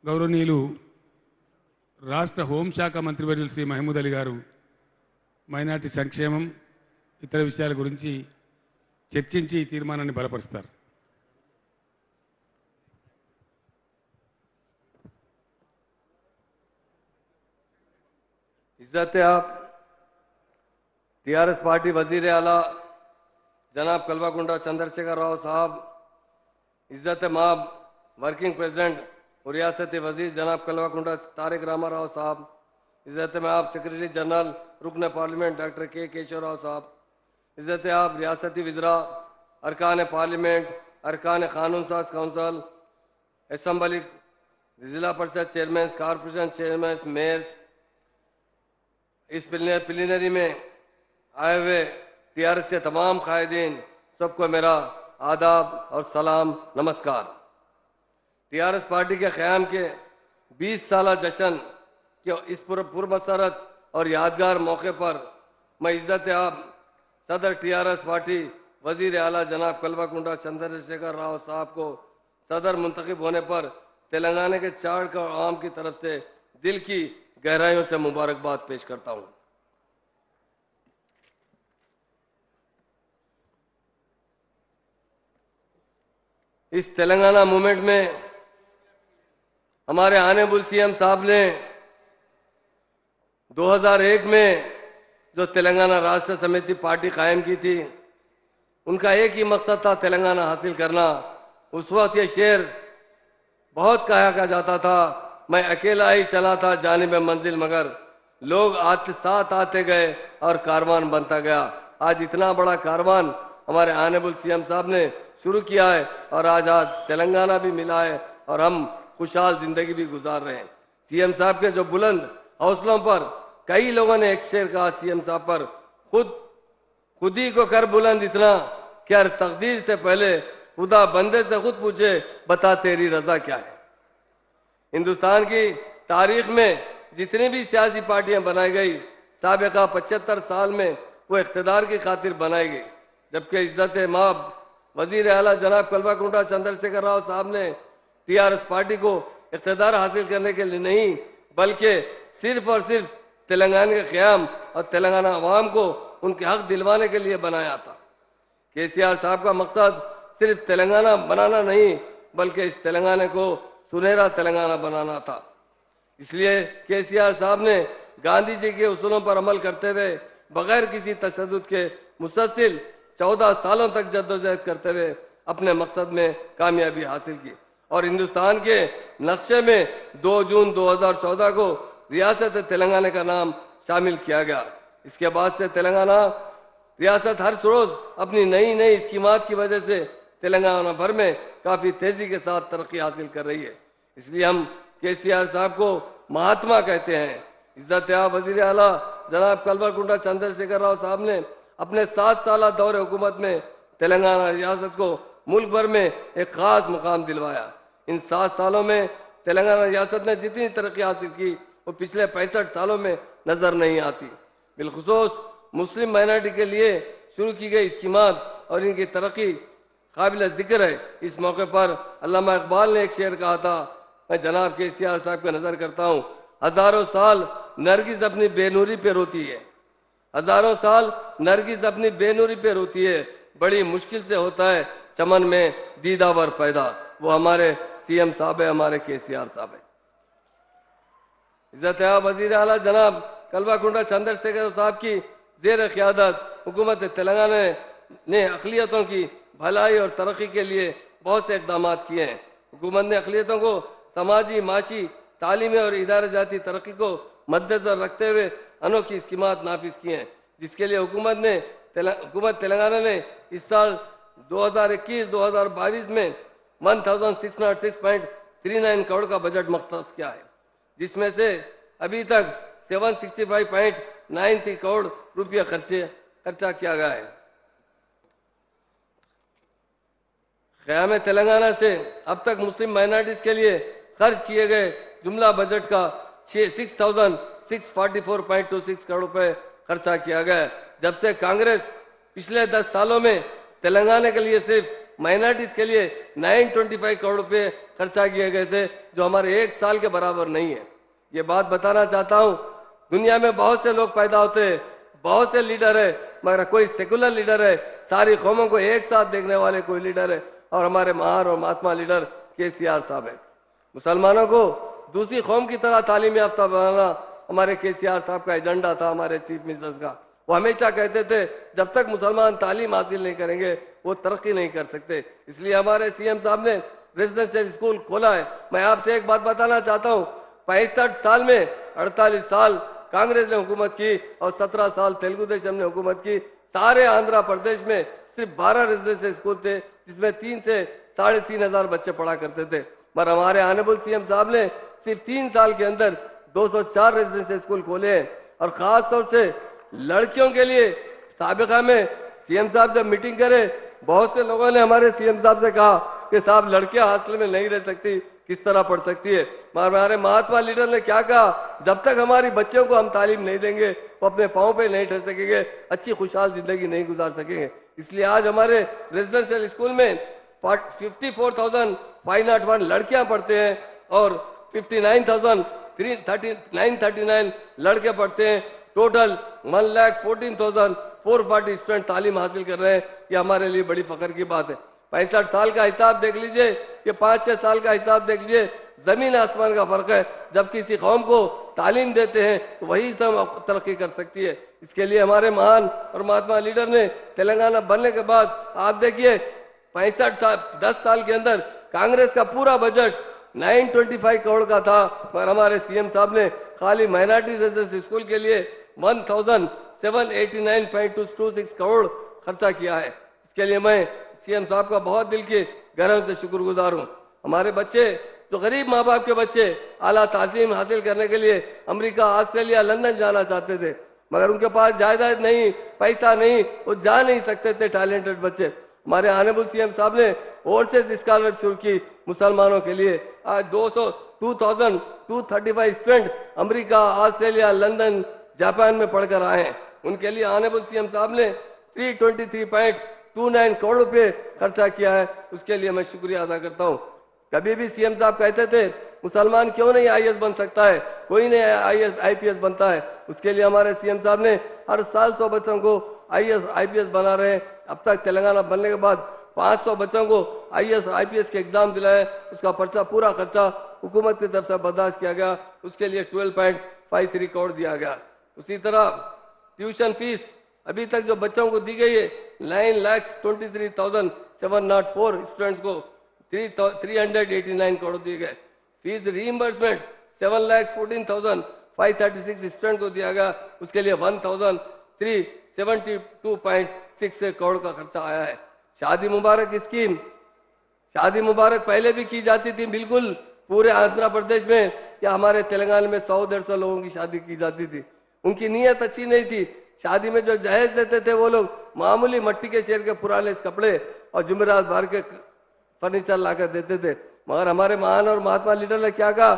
గౌరవనీయులు రాష్ట్ర హోంశాఖ మంత్రివర్యులు శ్రీ మహమూద్ అలీ గారు మైనార్టీ సంక్షేమం ఇతర విషయాల గురించి చర్చించి ఈ తీర్మానాన్ని బలపరుస్తారు. इज्जत आप टीआरएस पार्टी वजीर आला जनाब कल्वाकुंडा चंद्रशेखर राव साहब, इज्जत माब वर्किंग प्रेसिडेंट और रियासती वजीर जनाब कल्वाकुंडा तारिक रामा राव साहब, इज्जत में आप सेक्रेटरी जनरल रुकन पार्लियामेंट डॉक्टर के केशव राव साहब, इज्जत आप रियासती वज़रा, अरकान पार्लियामेंट, अरकान कानून साज काउंसिल, असम्बली, जिला परिषद चेयरमैन, कॉरपोरेशन चेयरमैन, मेयर्स, इस प्लीनरी में आए हुए टीआरएस के तमाम कायदीन, सबको मेरा आदाब और सलाम नमस्कार। टीआरएस पार्टी के क़याम के 20 साला जश्न के इस पुरमसरत और यादगार मौके पर मैं इज्जत आप सदर टीआरएस पार्टी वजीर आला जनाब कल्वाकुंडा चंद्रशेखर राव साहब को सदर मुंतखब होने पर तेलंगाना के 4 करोड़ आवाम की तरफ से दिल की गहराइयों से मुबारकबाद पेश करता हूं। इस तेलंगाना मूवमेंट में हमारे ऑनरेबल सीएम साहब ने 2001 में जो तेलंगाना राष्ट्र समिति पार्टी कायम की थी, उनका एक ही मकसद था तेलंगाना हासिल करना। उस वक्त ये शेर बहुत कहा जाता था, मैं अकेला ही चला था जानिब मंजिल मगर लोग साथ आते गए और कारवान बनता गया। आज इतना बड़ा कारवान हमारे ऑनरेबल सीएम साहब ने शुरू किया है और आज तेलंगाना भी मिला है और हम खुशहाल जिंदगी भी गुजार रहे हैं। सीएम साहब के जो बुलंद हौसलों पर कई लोगों ने एक शेर कहा सीएम साहब पर, खुद ही को कर बुलंद इतना कि हर तकदीर से पहले खुदा बंदे से खुद पूछे बता तेरी रजा क्या है। हिंदुस्तान की तारीख में जितनी भी सियासी पार्टियां बनाई गई, साबिका 75 साल में वो इख्तिदार की खातिर बनाई गई, जबकि इज्जत माब वजीर आला जनाब कल्वाकुंडा चंद्रशेखर राव साहब ने टीआरएस पार्टी को इख्तिदार हासिल करने के लिए नहीं, बल्कि सिर्फ और सिर्फ तेलंगाना के क़याम और तेलंगाना अवाम को उनके हक दिलवाने के लिए बनाया था। केसीआर साहब का मकसद सिर्फ तेलंगाना बनाना नहीं, बल्कि इस तेलंगाना को सुनहरा तेलंगाना बनाना था। इसलिए केसीआर साहब ने गांधी जी के उसूलों पर अमल करते हुए बगैर किसी तशद्दुद के मुसलसल 14 सालों तक जद्दोजहद करते हुए अपने मकसद में कामयाबी हासिल की और हिंदुस्तान के नक्शे में 2 जून 2014 को रियासत तेलंगाना का नाम शामिल किया गया। इसके बाद से तेलंगाना रियासत हर रोज अपनी नई नई स्कीमात की वजह से तेलंगाना भर में काफ़ी तेज़ी के साथ तरक्की हासिल कर रही है। इसलिए हम केसीआर साहब को महात्मा कहते हैं। इज्जत आप वजीर आला जनाब कल्वाकुंडा चंद्रशेखर राव साहब ने अपने 7 साल दौरे हुकूमत में तेलंगाना रियासत को मुल्क भर में एक ख़ास मुकाम दिलवाया। इन 7 सालों में तेलंगाना रियासत ने जितनी तरक्की हासिल की वो पिछले 65 सालों में नज़र नहीं आती। बिलखुसूस मुस्लिम माइनॉरिटी के लिए शुरू की गई स्कीमात और इनकी तरक्की काबिल जिक्र है। इस मौके पर अल्लामा इकबाल ने एक शेर कहा था, मैं जनाब केसीआर साहब का नज़र करता हूँ, हज़ारों साल नरगिस अपनी बेनूरी पे रोती है, हज़ारों साल नरगिस अपनी बेनूरी पे रोती है, बड़ी मुश्किल से होता है चमन में दीदावर पैदा। वो हमारे सीएम साहब है, हमारे केसीआर साहब है। इज्जत वजीर आला जनाब कल्वाकुंडा चंद्रशेखर साहब की जेर क़यादत हुकूमत तेलंगाना ने अक़लियतों की भलाई और तरक्की के लिए बहुत से इक़दाम किए हैं। हुकूमत ने अक़लियतों को समाजी, माशी, तालीमी और इदारा जाती तरक्की को मद्देनज़र रखते हुए अनोखी स्कीमात नाफिज किए हैं, जिसके लिए हुकूमत तेलंगाना ने इस साल 2021-2022 में 1606.39 करोड़ का बजट मख्तस किया है, जिसमें से अभी तक 765.93 करोड़ रुपया खर्चा किया गया है। क़याम तेलंगाना से अब तक मुस्लिम माइनॉरिटीज़ के लिए खर्च किए गए जुमला बजट का 6,644.26 करोड़ रुपए खर्चा किया गया है, जब से कांग्रेस पिछले 10 सालों में तेलंगाना के लिए सिर्फ माइनॉरिटीज के लिए 925 करोड़ रुपए खर्चा किए गए थे, जो हमारे 1 साल के बराबर नहीं है। ये बात बताना चाहता हूं, दुनिया में बहुत से लोग पैदा होते हैं, बहुत से लीडर है, मगर कोई सेकुलर लीडर है, सारी कौमों को एक साथ देखने वाले कोई लीडर है, और हमारे महान और महात्मा लीडर केसीआर साहब है। मुसलमानों को दूसरी कौम की तरह तालीम याफ्ता बनाना हमारे केसीआर साहब का एजेंडा था, हमारे चीफ मिनिस्टर्स का। वो हमेशा कहते थे जब तक मुसलमान तालीम हासिल नहीं करेंगे वो तरक्की नहीं कर सकते। इसलिए हमारे सीएम साहब ने रेजिडेंशियल स्कूल खोला है। मैं आपसे एक बात बताना चाहता हूँ, 65 साल में 48 साल कांग्रेस ने हुकूमत की और 17 साल तेलुगु देशम ने हुकूमत की। सारे आंध्र प्रदेश में सिर्फ 12 रेजिडेंशियल स्कूल थे, जिसमें 3 से 3,500 बच्चे पढ़ा करते थे। पर हमारे ऑनरेबल सीएम साहब ने सिर्फ 3 साल के अंदर 204 रेजिडेंशियल स्कूल खोले हैं। और खास तौर से लड़कियों के लिए साबिका में सीएम साहब जब मीटिंग करे, बहुत से लोगों ने हमारे सीएम साहब से कहा कि साहब लड़कियां हॉस्टल में नहीं रह सकती, किस तरह पढ़ सकती है। मगर हमारे महात्मा लीडर ने क्या कहा, जब तक हमारी बच्चियों को हम तालीम नहीं देंगे वो अपने पाँव पे नहीं ठहर सकेंगे, अच्छी खुशहाल जिंदगी नहीं गुजार सकेंगे। इसलिए आज हमारे रेजिडेंशियल स्कूल में 54,501 लड़कियां पढ़ते हैं और 59,939 लड़के पढ़ते हैं। टोटल 1,14,440 स्टूडेंट तालीम हासिल कर रहे हैं। ये हमारे लिए बड़ी फख्र की बात है। 65 साल का हिसाब देख लीजिए, ये 5-6 साल का हिसाब देख लीजिए, जमीन आसमान का फर्क है। जब किसी कौम को तालीम देते हैं तो वही सब तरक्की कर सकती है। इसके लिए हमारे महान और महात्मा लीडर ने तेलंगाना बनने के बाद आप देखिए 10 साल के अंदर कांग्रेस का पूरा बजट 925 करोड़ का था, पर हमारे सीएम साहब ने खाली माइनॉरिटी रेजिडेंशियल स्कूल के लिए 1,789.26 करोड़ खर्चा किया है। इसके लिए मैं सीएम साहब का बहुत दिल के गहराई से शुक्रगुजार हूँ। हमारे बच्चे जो गरीब माँ बाप के बच्चे आला तालीम हासिल करने के लिए अमेरिका, ऑस्ट्रेलिया, लंदन जाना चाहते थे, मगर उनके पास जायदाद नहीं, पैसा नहीं, वो जा नहीं सकते थे टैलेंटेड बच्चे। हमारे ऑनरेबल सीएम साहब ने ओवरसीज स्कॉलरशिप शुरू की मुसलमानों के लिए। आज 235 student America, Australia, London, Japan में पढ़कर आए हैं। उनके लिए ऑनरेबल सीएम साहब ने 323.29 करोड़ रुपए खर्चा किया है। उसके लिए मैं शुक्रिया अदा करता हूँ। कभी भी सीएम साहब कहते थे मुसलमान क्यों नहीं आईएएस बन सकता है, कोई नहीं आईपीएस बनता है। उसके लिए हमारे सीएम साहब ने हर साल 100 बच्चों को आईपीएस बना रहे हैं। अब तक तेलंगाना बनने के बाद 500 बच्चों को आईपीएस के एग्जाम दिलाए। उसका पूरा खर्चा हुकूमत की तरफ से बर्दाश्त किया गया। उसके लिए 12.53 करोड़ दिया गया। उसी तरह ट्यूशन फीस अभी तक जो बच्चों को दी गई है 9,23,704 स्टूडेंट्स को 389 करोड़ दिए गए। फीस रीइंबर्समेंट 7,14,536 स्टूडेंट को दिया गया। उसके लिए 1,372.6 करोड़ का खर्चा आया है। शादी मुबारक स्कीम, शादी मुबारक पहले भी की जाती थी बिल्कुल पूरे आंध्र प्रदेश में, या हमारे तेलंगाना में 100-150 लोगों की शादी की जाती थी। उनकी नीयत अच्छी नहीं थी। शादी में जो जहेज देते थे वो लोग मामूली मट्टी के शेर के पुराने कपड़े और जुमेरात भर के फर्नीचर लाकर देते थे। मगर हमारे महान और महात्मा लीडर ने क्या कहा,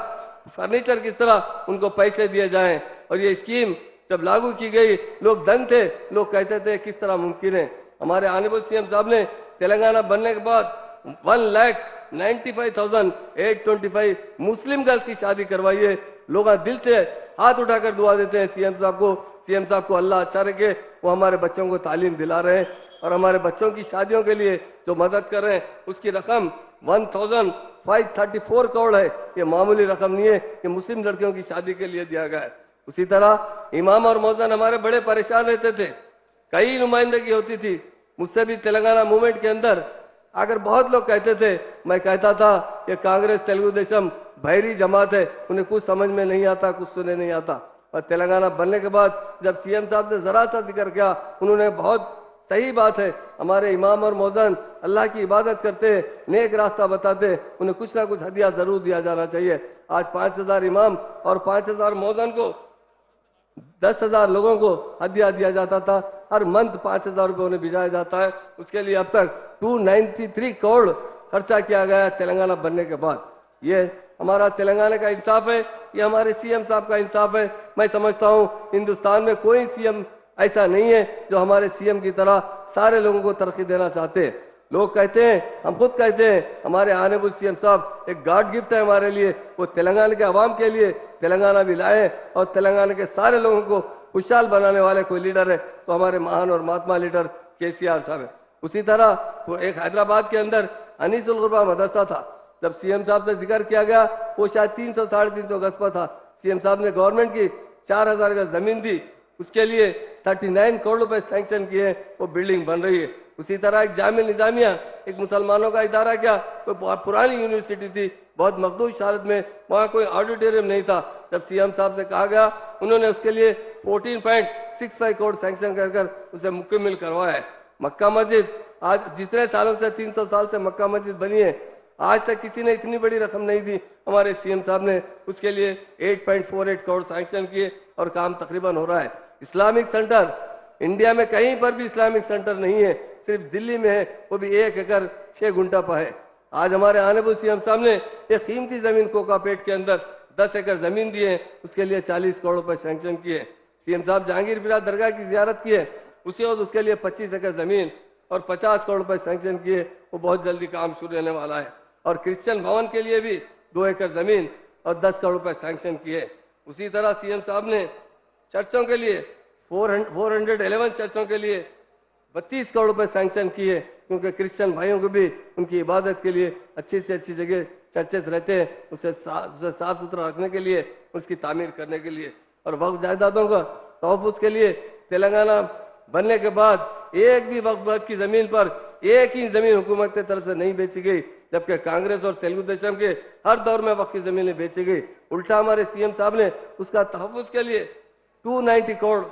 फर्नीचर किस तरह उनको पैसे दिए जाएं। और ये स्कीम जब लागू की गई लोग दंग थे, लोग कहते थे किस तरह मुमकिन है। हमारे ऑनरेबल सीएम साहब ने तेलंगाना बनने के बाद 1,95,825 मुस्लिम गर्ल्स की शादी करवाई है। लोग दिल से हाथ उठाकर दुआ देते हैं सीएम साहब को। सीएम साहब को अल्लाह अच्छा रखे, वो हमारे बच्चों को तालीम दिला रहे हैं और हमारे बच्चों की शादियों के लिए जो मदद कर रहे हैं उसकी रकम 1,534 करोड़ है। ये मामूली रकम नहीं है, ये मुस्लिम लड़कियों की शादी के लिए दिया गया है। उसी तरह इमाम और मौज़न हमारे बड़े परेशान रहते थे, कई नुमाइंदगी होती थी। मुझसे भी तेलंगाना मूवमेंट के अंदर अगर बहुत लोग कहते थे, मैं कहता था कि कांग्रेस तेलुगु देशम भैरी जमात है, उन्हें कुछ समझ में नहीं आता, कुछ सुनने नहीं आता। और तेलंगाना बनने के बाद जब सीएम साहब से जरा सा जिक्र किया, उन्होंने बहुत सही बात है, हमारे इमाम और मौज़न अल्लाह की इबादत करते हैं, नेक रास्ता बताते हैं, उन्हें कुछ ना कुछ हदिया जरूर दिया जाना चाहिए। आज 5,000 इमाम और 5,000 मौज़न को 10,000 लोगों को हदिया दिया जाता था। हर मंथ 5,000 रुपये उन्हें भिजाया जाता है। उसके लिए अब तक 293 करोड़ खर्चा किया गया है तेलंगाना बनने के बाद। ये हमारा तेलंगाना का इंसाफ है, ये हमारे सीएम साहब का इंसाफ है। मैं समझता हूँ हिंदुस्तान में कोई सीएम ऐसा नहीं है जो हमारे सीएम की तरह सारे लोगों को तरक्की देना चाहते हैं। लोग कहते हैं, हम खुद कहते हैं, हमारे ऑनरेबल सीएम साहब एक गॉड गिफ्ट है हमारे लिए, वो तेलंगाना के आवाम के लिए तेलंगाना भी लाए और तेलंगाना के सारे लोगों को खुशहाल बनाने वाले कोई लीडर है तो हमारे महान और महात्मा लीडर केसीआर साहब है। उसी तरह वो एक हैदराबाद के अंदर अनीसुल गुरबा मदरसा था, जब सीएम साहब से जिक्र किया गया वो शायद 300 350 गज पर था। सीएम साहब ने गवर्नमेंट की 4000 गज जमीन दी, उसके लिए 39 करोड़ रुपए सैंक्शन किए, वो बिल्डिंग बन रही है। उसी तरह एक जामिया निजामिया एक मुसलमानों का इदारा क्या, कोई बहुत पुरानी यूनिवर्सिटी थी, बहुत मखदूश हालत में, वहाँ कोई ऑडिटोरियम नहीं था। जब सीएम साहब से कहा गया, उन्होंने उसके लिए 14.65 करोड़ सैंक्शन कर उसे मुकम्मल करवाया है। मक्का मस्जिद आज जितने सालों से 300 साल से मक्का मस्जिद बनी है, आज तक किसी ने इतनी बड़ी रकम नहीं दी, हमारे सीएम साहब ने उसके लिए 8.48 करोड़ सैंक्शन किए और काम तकरीबन हो रहा है। इस्लामिक सेंटर इंडिया में कहीं पर भी इस्लामिक सेंटर नहीं है, सिर्फ दिल्ली में है, वो भी 1 एकड़ 6 गुंठा पर है। आज हमारे ऑनरेबल सीएम साहब ने एक कीमती जमीन कोकापेट के अंदर 10 एकड़ जमीन दी है, उसके लिए 40 करोड़ रुपए सैंक्शन किए। सीएम साहब जहांगीर बिरा दरगाह की जियारत की है, उसी वक्त उसके लिए 25 एकड़ जमीन और 50 करोड़ रुपए सैंक्शन किए, वो बहुत जल्दी काम शुरू होने वाला है। और क्रिश्चियन भवन के लिए भी 2 एकड़ जमीन और 10 करोड़ रुपए सैंक्शन किए। उसी तरह सीएम साहब ने चर्चों के लिए 411 चर्चों के लिए 32 करोड़ रुपए सैंक्शन किए, क्योंकि क्रिश्चियन भाइयों को भी उनकी इबादत के लिए अच्छी से अच्छी जगह चर्चेस रहते हैं, उसे साफ सुथरा रखने के लिए, उसकी तामीर करने के लिए। और वक्फ जायदादों का तहफ़्फ़ुज़ के लिए तेलंगाना बनने के बाद एक भी वक्फ की ज़मीन पर एक ही ज़मीन हुकूमत की तरफ से नहीं बेची गई, जबकि कांग्रेस और तेलुगु देशम के हर दौर में वक्फ की ज़मीनें बेची गई। उल्टा हमारे सीएम साहब ने उसका तहफ़्फ़ुज़ के लिए 290 करोड़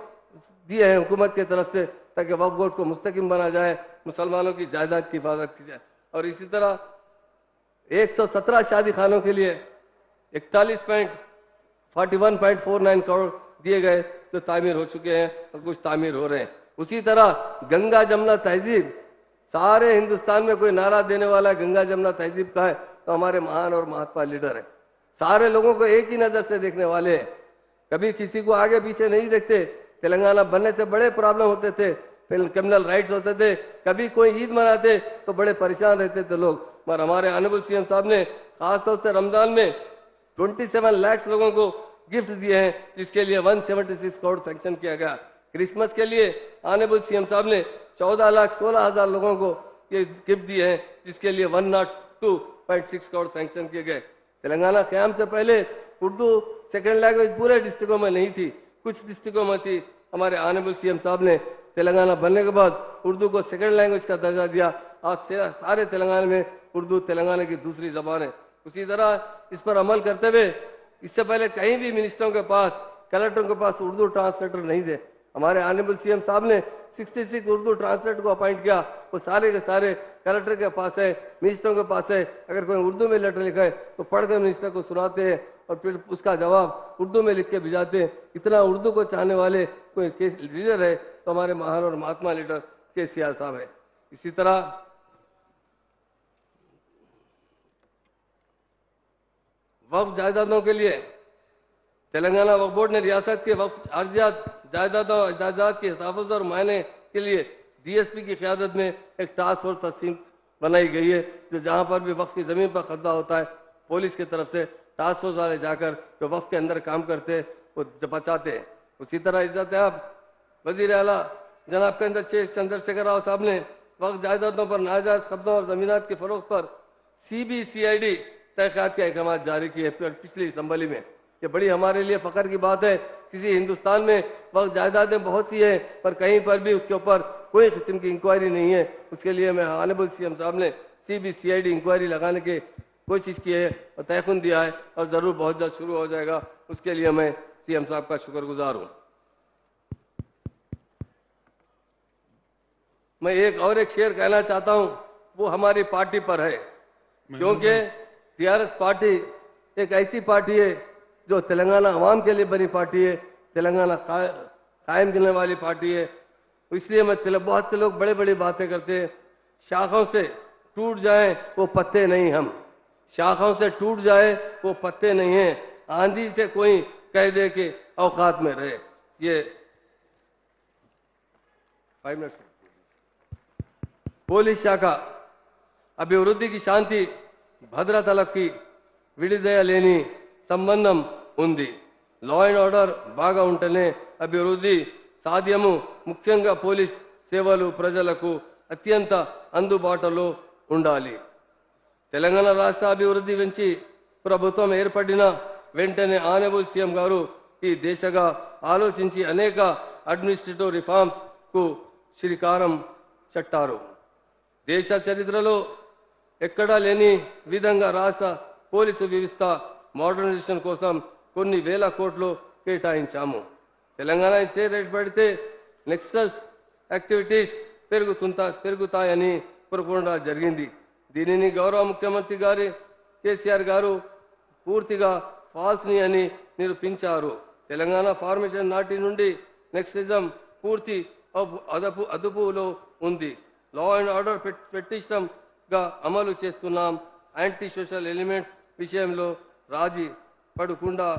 दिए हैं हुकूमत की तरफ से, ताकि वक्फ बोर्ड को मुस्तकिम बना जाए, मुसलमानों की जायदाद की हिफाजत की जाए। और इसी तरह 117 शादी खानों के लिए 41.49 करोड़ दिए गए, जो तामीर हो चुके हैं और कुछ तामीर हो रहे हैं। उसी तरह गंगा जमुना तहजीब, सारे हिंदुस्तान में कोई नारा देने वाला गंगा जमुना तहजीब का है तो हमारे महान और महात्मा लीडर है। सारे लोगों को एक ही नज़र से देखने वाले हैं, कभी किसी को आगे पीछे नहीं देखते। तेलंगाना बनने से बड़े प्रॉब्लम होते थे, फिर क्रिमिनल राइट्स होते थे, कभी कोई ईद मनाते तो बड़े परेशान रहते थे लोग। मगर हमारे ऑनरेबल सीएम साहब ने खासतौर से रमजान में 27 लाख लोगों को गिफ्ट दिए हैं, जिसके लिए 176 करोड़ सैंक्शन किया गया। क्रिसमस के लिए ऑनरेबल सीएम साहब ने 14,16,000 लोगों को ये गिफ्ट दिए हैं, जिसके लिए 102.6 करोड़ सैंक्शन किए गए। तेलंगाना क़याम से पहले उर्दू सेकेंड लैंग्वेज पूरे डिस्ट्रिक्टों में नहीं थी, कुछ डिस्ट्रिक्टों में थी। हमारे ऑनरेबल सीएम साहब ने तेलंगाना बनने के बाद उर्दू को सेकेंड लैंग्वेज का दर्जा दिया। आज सारे तेलंगाना में उर्दू तेलंगाना की दूसरी जबान है। उसी तरह इस पर अमल करते हुए इससे पहले कहीं भी मिनिस्टरों के पास, कलेक्टरों के पास उर्दू ट्रांसलेटर नहीं थे। हमारे ऑनरेबल सीएम साहब ने 66 उर्दू ट्रांसलेटर को अपॉइंट किया, वो सारे के सारे कलेक्टर के पास है, मिनिस्टरों के पास है। अगर कोई उर्दू में लेटर लिखा है तो पढ़ कर मिनिस्टर को सुनाते हैं और फिर उसका जवाब उर्दू में लिख के भिजाते हैं। इतना उर्दू को चाहने वाले कोई लीडर है तो हमारे महान और महात्मा लीडर केसीआर साहब है। इसी तरह वक्फ जायदादों के लिए तेलंगाना वक्फ बोर्ड ने रियासत के वक्फ अर्जियात जायदादों इजाज़त के तहफ़्फ़ुज़ और मायने के लिए डीएसपी की क़यादत में एक टास्क फोर्स तस्सीम बनाई गई है, जो जहाँ पर भी वक्फ की ज़मीन पर कब्जा होता है, पुलिस की तरफ से टास्क फोर्स वाले जाकर जो वक्फ के अंदर काम करते हैं वो बचाते हैं। उसी तरह इज्जत वज़ीर आला जनाब चंद्रशेखर राव साहब ने वक्फ जायदादों पर नाजायज़ कब्जों और ज़मीनात के फ़रोग़ पर CBCID तहक़ीक़ात के अहकाम जारी किए पिछली असम्बली में। ये बड़ी हमारे लिए फ़ख्र की बात है। किसी हिंदुस्तान में वक्फ जायदादें बहुत सी हैं, पर कहीं पर भी उसके ऊपर कोई किस्म की इंक्वायरी नहीं है। उसके लिए मैं ऑनरेबल सीएम साहब ने CBCID इंक्वायरी लगाने की कोशिश की है और तयक़ुन दिया है, और ज़रूर बहुत जल्द शुरू हो जाएगा। उसके लिए मैं सीएम साहब का शुक्रगुजार हूँ। मैं एक शेर कहना चाहता हूँ, वो हमारी पार्टी पर है, क्योंकि TRS पार्टी एक ऐसी पार्टी है जो तेलंगाना अवाम के लिए बनी पार्टी है, तेलंगाना कायम करने वाली पार्टी है। इसलिए मैं बहुत से लोग बड़े बड़ी बातें करते हैं, शाखों से टूट जाए वो पत्ते नहीं, हम शाखों से टूट जाए वो पत्ते नहीं हैं, आंधी से कोई कह दे कि औकात में रहे। ये 5 मिनट पुलिस शाखा అభివృద్ధికి శాంతి భద్రతలకి విడిదయలేని సంబంధం ఉంది. లా అండ్ ఆర్డర్ బాగా ఉంటేనే అభివృద్ధి సాధ్యము. ముఖ్యంగా పోలీస్ సేవలు ప్రజలకు అత్యంత అందుబాటులో ఉండాలి. తెలంగాణ రాష్ట్ర అభివృద్ధి గురించి ప్రభుత్వం ఏర్పడిన వెంటనే ఆనరబుల్ సీఎం గారు ఈ దిశగా ఆలోచించి అనేక అడ్మినిస్ట్రేటివ్ రిఫార్మ్స్ కు శ్రీకారం చుట్టారు. దేశ చరిత్రలో ఎక్కడా లేని విధంగా రాష్ట్ర పోలీసు వ్యవస్థ మోడర్నైజేషన్ కోసం కొన్ని వేల కోట్లు కేటాయించాము. తెలంగాణ స్టేట్ ఏర్పడితే నెక్సల్స్ యాక్టివిటీస్ పెరుగుతాయని కోరుకోవడం జరిగింది. దీనిని గౌరవ ముఖ్యమంత్రి గారి కేసీఆర్ గారు పూర్తిగా ఫాల్స్ని అని నిరూపించారు. తెలంగాణ ఫార్మేషన్ నాటి నుండి నెక్సలిజం పూర్తి అదుపులో ఉంది. లా అండ్ ఆర్డర్ పటిష్టంగా అమలు చేస్తున్నాం. యాంటీ సోషల్ ఎలిమెంట్స్ విషయంలో రాజీ పడకుండా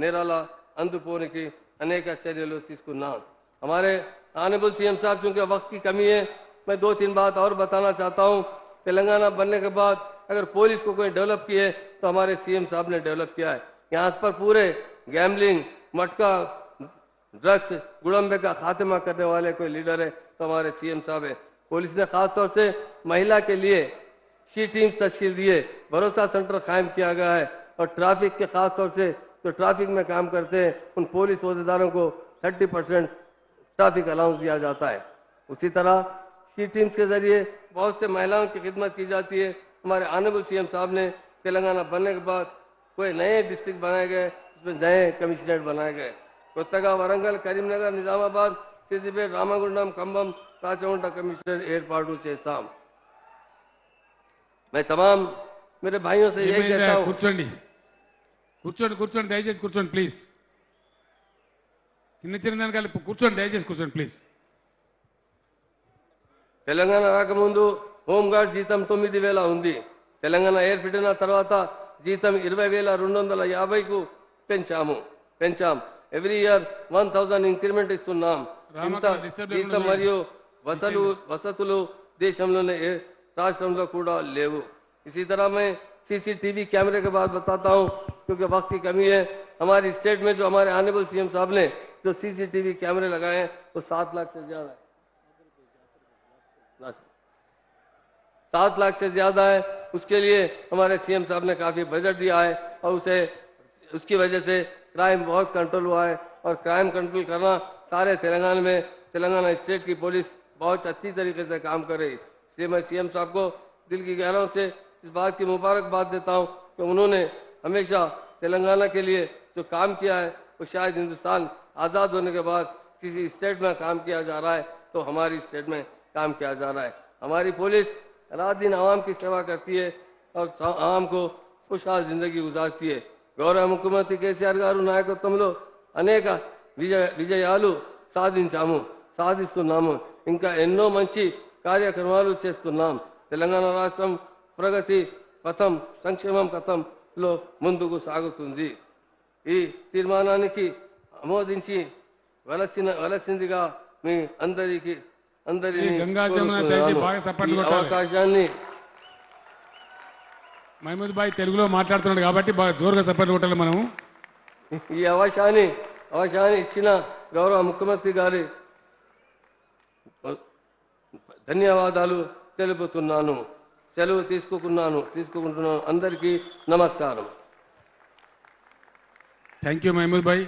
నేరాల అందుకోనికి అనేక చర్యలు తీసుకున్నాం. हमारे ऑनरेबल सीएम साहब, चूंकि वक्त की कमी है, मैं 2-3 बात और बताना चाहता हूँ. तेलंगाना बनने के बाद अगर पुलिस को कोई डेवलप की है तो हमारे सीएम साहब ने डेवलप किया है. यहाँ पर पूरे गैम्बलिंग, मटका, ड्रग्स, गुड़म्बे का खात्मा करने वाले कोई लीडर है तो हमारे सीएम साहब है. पुलिस ने खासतौर से महिला के लिए शी टीम्स तश्कील दिए, भरोसा सेंटर कायम किया गया है. और ट्रैफिक के खासतौर से जो ट्रैफिक में काम करते हैं उन पुलिस अहदेदारों को 30% ट्रैफिक अलाउंस दिया जाता है. उसी तरह शी टीम्स के जरिए बहुत से महिलाओं की खिदमत की जाती है. हमारे ऑनरेबल सीएम साहब ने तेलंगाना बनने के बाद कोई नए डिस्ट्रिक्ट बनाए गए, उसमें नए कमिश्नरेट बनाए गए. कोत्तगा, वरंगल, करीमनगर, निजामाबाद, सिद्दिपेट, रामागुंडम, खम्बम, राचगुंट कमिश्नर एयरपार्ट చేశాం. मैं तमाम मेरे भाइयों से यही कहता हूँ. కూర్చోండి దయచేసి కూర్చోండి ప్లీజ్. చిన్న దానికాలి కూర్చోండి దయచేసి కూర్చోండి ప్లీజ్. తెలంగాణ రాకముందు హోంగార్డ్ జీతం 9,000 ఉంది. తెలంగాణ ఏర్పడిన తర్వాత జీతం 20,250కు పెంచాం. ఎవ్రీ ఇయర్ 1,000 ఇంక్రిమెంట్ ఇస్తున్నాం. ఇంత జీతం మరియు వసతులు దేశంలోనే రాష్ట్రంలో కూడా లేవు. इसी तरह मैं सीसीटीवी कैमरे के बाद बताता हूं, क्योंकि वक्त की कमी है. हमारी स्टेट में जो हमारे ऑनरेबल सीएम साहब ने जो सीसीटीवी कैमरे लगाए हैं वो 7 लाख से ज्यादा है. 7 लाख से ज्यादा है. उसके लिए हमारे सीएम साहब ने काफी बजट दिया है और उसकी वजह से क्राइम बहुत कंट्रोल हुआ है. और क्राइम कंट्रोल करना सारे तेलंगाना में तेलंगाना स्टेट की पुलिस बहुत अच्छी तरीके से काम कर रही. इसलिए मैं सीएम साहब को दिल की गहराइयों से इस बात की मुबारकबाद देता हूं कि उन्होंने हमेशा तेलंगाना के लिए जो काम किया है वो शायद हिंदुस्तान आज़ाद होने के बाद किसी स्टेट में काम किया जा रहा है तो हमारी स्टेट में काम किया जा रहा है. हमारी पुलिस रात दिन आवाम की सेवा करती है और आवाम को खुशहाल जिंदगी गुजारती है. गौरव मुख्यमंत्री केसीआर गारू नायकत्వంలో అనేక విజయాలు సాధిస్తున్నాము. ఇంకా ఎన్నో మంచి కార్యక్రమాలు చేస్తున్నాం. తెలంగాణ రాష్ట్రం ప్రగతి పథం, సంక్షేమం పథంలో ముందుకు సాగుతుంది. ఈ తీర్మానానికి ఆమోదించి వలసిందిగా మీ అందరినీ అవకాశాన్ని మహమూద్ భాయ్ తెలుగులో మాట్లాడుతున్నాడు కాబట్టి బాగా జోరుగా సపోర్ట్ కొట్టాలి మనం. ఈ అవకాశాన్ని ఇచ్చిన గౌరవ ముఖ్యమంత్రి గారి ధన్యవాదాలు తెలుపుతున్నాను. సెలవు తీసుకుంటున్నాను. అందరికీ నమస్కారం. Thank you Mahmood Bhai.